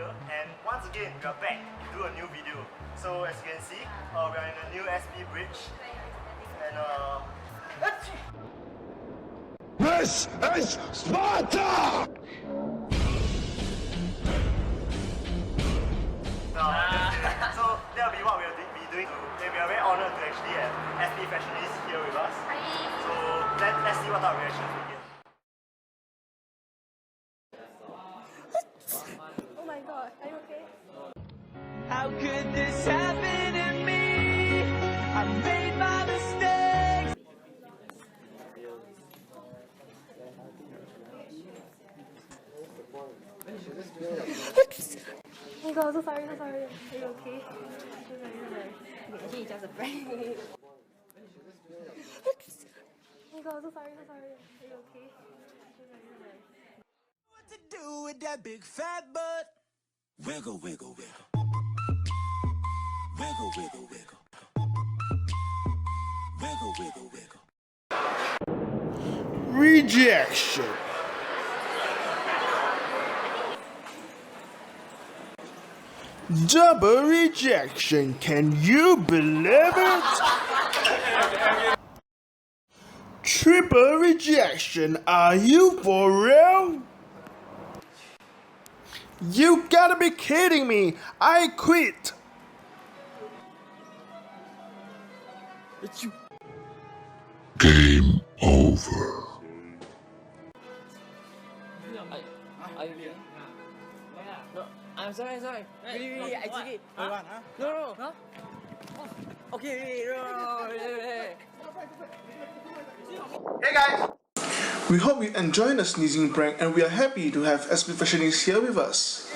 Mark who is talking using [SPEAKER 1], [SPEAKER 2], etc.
[SPEAKER 1] here, and once again we are back to do a new video. So as you can see, we are in a new SP bridge, and
[SPEAKER 2] This is Sparta!
[SPEAKER 1] so that'll be what we'll be doing. We are very honoured to actually have SP Fashionists here with us. So let's see what our reactions will get.
[SPEAKER 3] Oh my god, are you okay?
[SPEAKER 4] How could this happen to me? I made my mistakes.
[SPEAKER 3] Oh my god, so sorry. Are you okay? So sorry. Okay, actually it's just a prank. Oh my god, so sorry. Are you okay? So sorry.
[SPEAKER 4] What to do with that big fat butt? Wiggle, wiggle, wiggle. Wiggle, wiggle, wiggle. Wiggle, wiggle, wiggle.
[SPEAKER 2] Rejection. Double rejection, can you believe it? Triple rejection, are you for real? You gotta be kidding me, I quit. Game over.
[SPEAKER 5] Are you okay? No, I'm sorry. Really, I took it. No. Huh? Okay, no.
[SPEAKER 6] Hey guys! We hope you enjoyed the sneezing prank and we are happy to have SP Fashionists here with us.